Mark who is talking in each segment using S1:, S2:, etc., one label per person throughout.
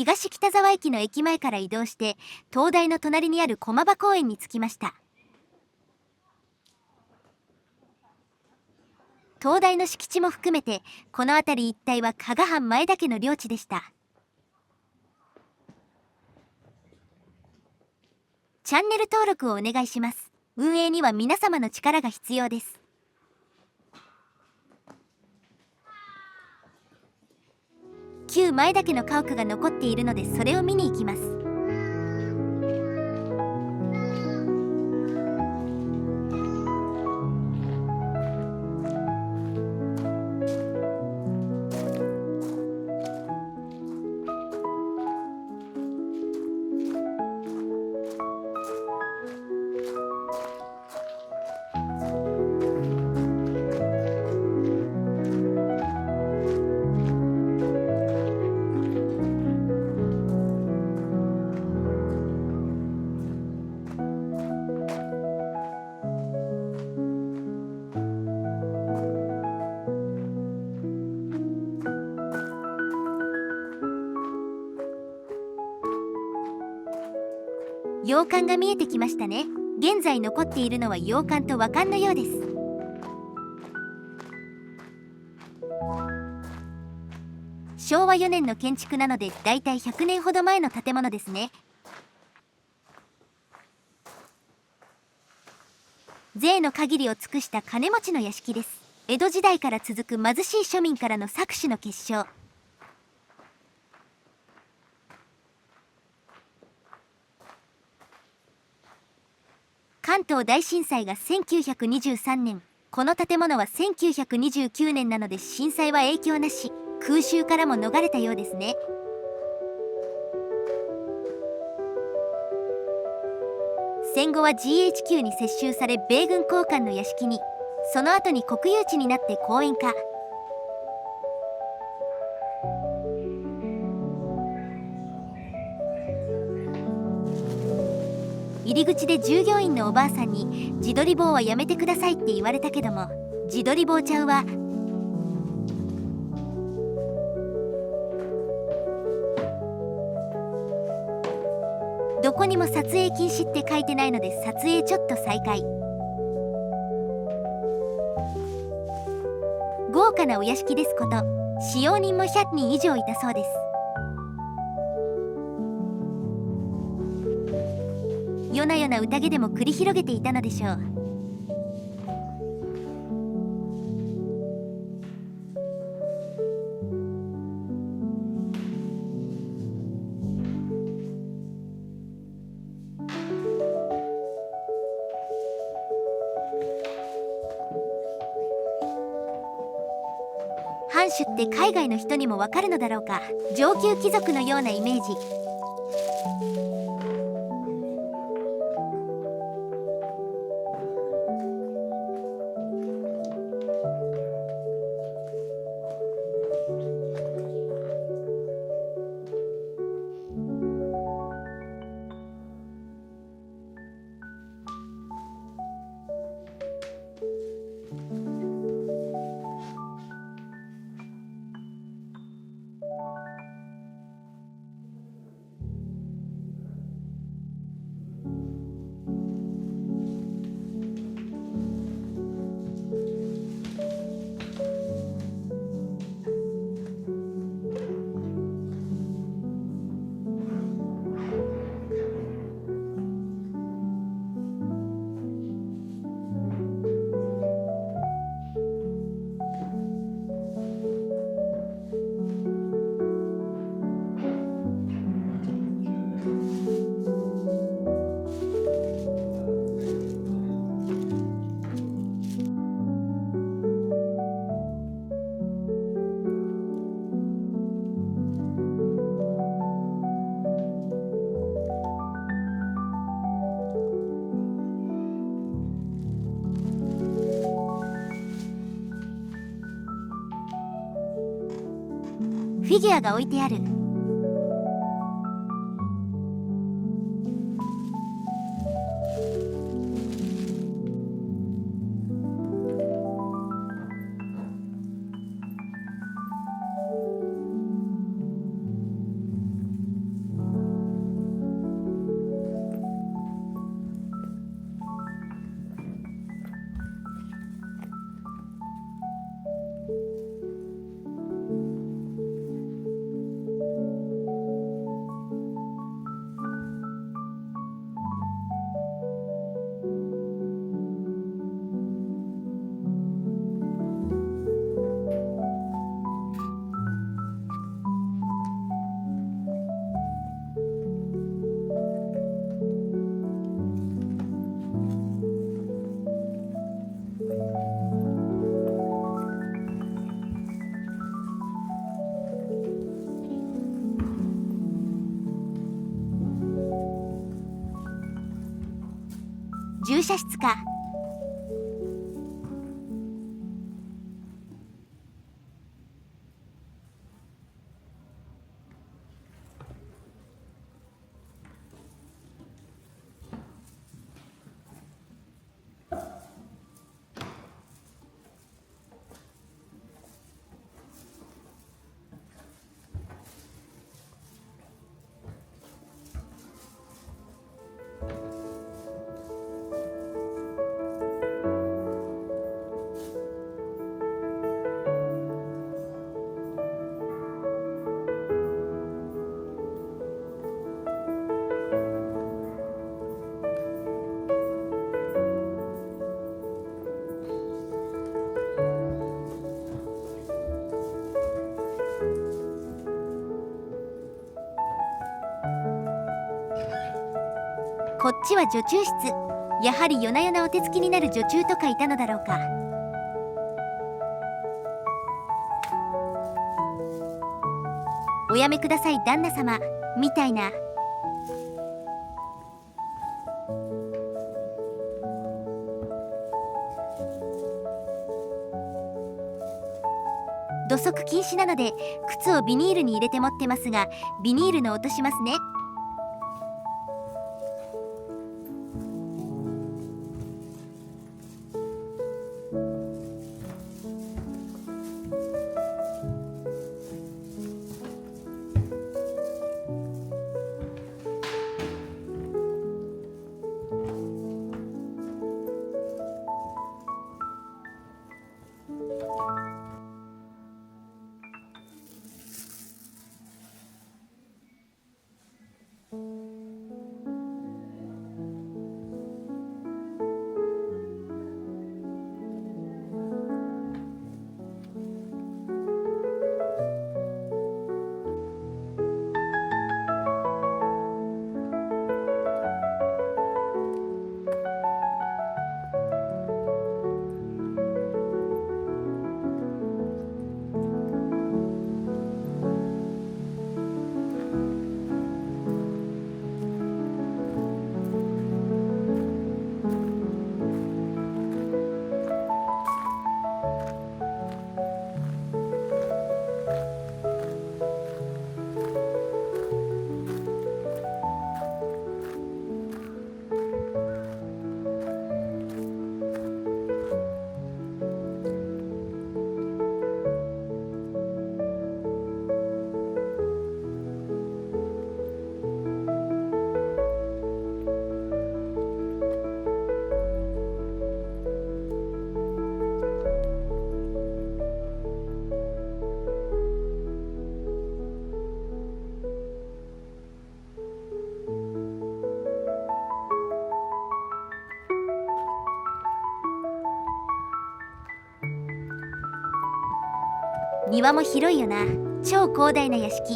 S1: 東北沢駅の駅前から移動して東大の隣にある駒場公園に着きました。東大の敷地も含めてこの辺り一帯は加賀藩前田家の領地でした。チャンネル登録をお願いします。運営には皆様の力が必要です。旧前田家の家屋が残っているのでそれを見に行きます。洋館が見えてきましたね。現在残っているのは洋館と和館のようです。昭和4年の建築なのでだいたい100年ほど前の建物ですね。贅の限りを尽くした金持ちの屋敷です。江戸時代から続く貧しい庶民からの搾取の結晶。関東大震災が1923年、この建物は1929年なので震災は影響なし、空襲からも逃れたようですね。戦後は GHQ に接収され米軍高官の屋敷に、その後に国有地になって公園化。入り口で従業員のおばあさんに自撮り棒はやめてくださいって言われたけども、自撮り棒ちゃうわ。どこにも撮影禁止って書いてないので撮影ちょっと再開。豪華なお屋敷ですこと、使用人も100人以上いたそうです。夜な夜な宴でも繰り広げていたのでしょう。藩主って海外の人にもわかるのだろうか。上級貴族のようなイメージ。フィギュアが置いてある。従者室か。こっちは女中室。やはり夜な夜なお手つきになる女中とかいたのだろうか。おやめください旦那様みたいな。土足禁止なので靴をビニールに入れて持ってますが、ビニールの音しますね。庭も広いよな。超広大な屋敷。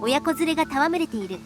S1: 親子連れが戯れている。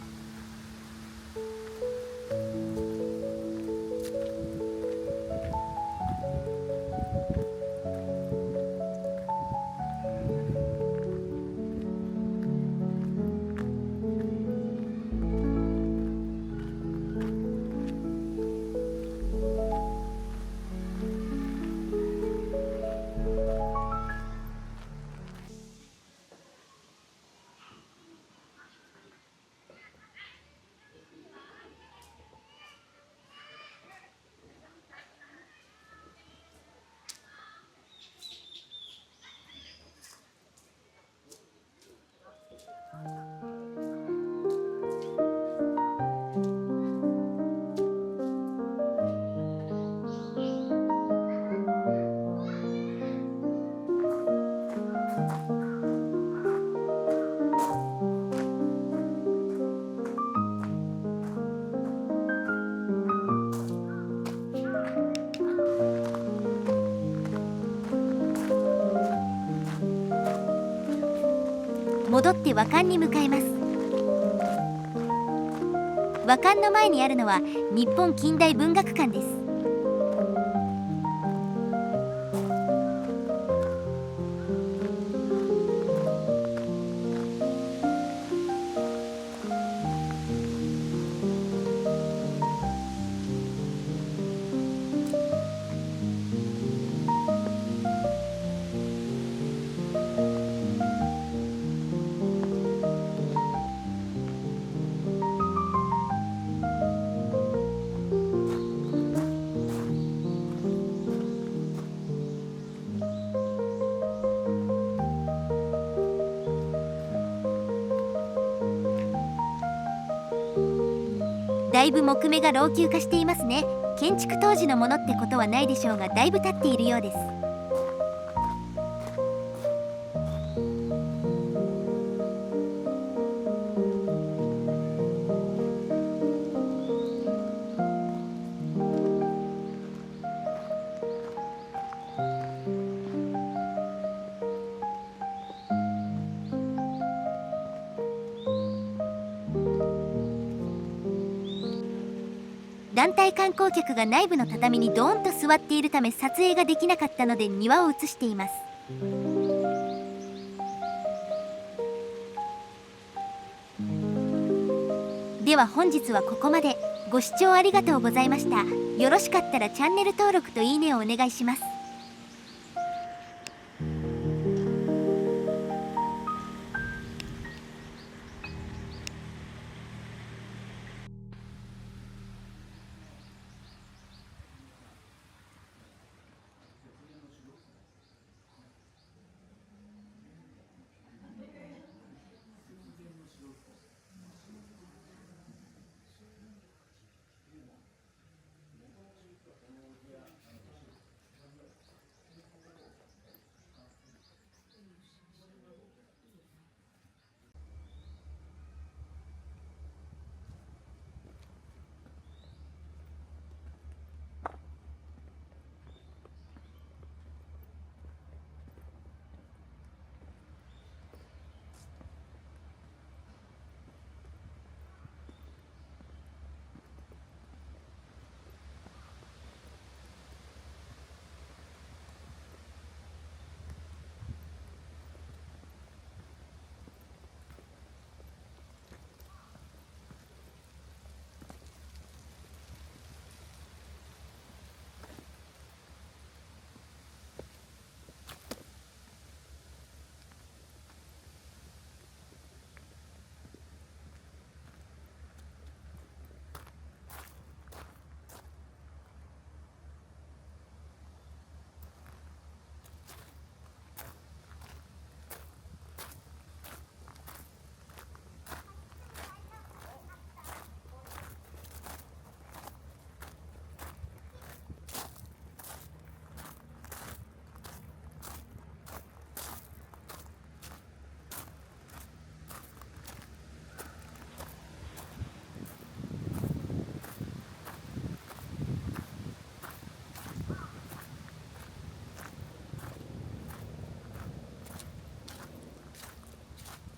S1: 戻って和館に向かいます。和館の前にあるのは日本近代文学館です。だいぶ木目が老朽化していますね。建築当時のものってことはないでしょうが、だいぶ経っているようです。団体観光客が内部の畳にドーンと座っているため撮影ができなかったので庭を映しています。では本日はここまで。ご視聴ありがとうございました。よろしかったらチャンネル登録といいねをお願いします。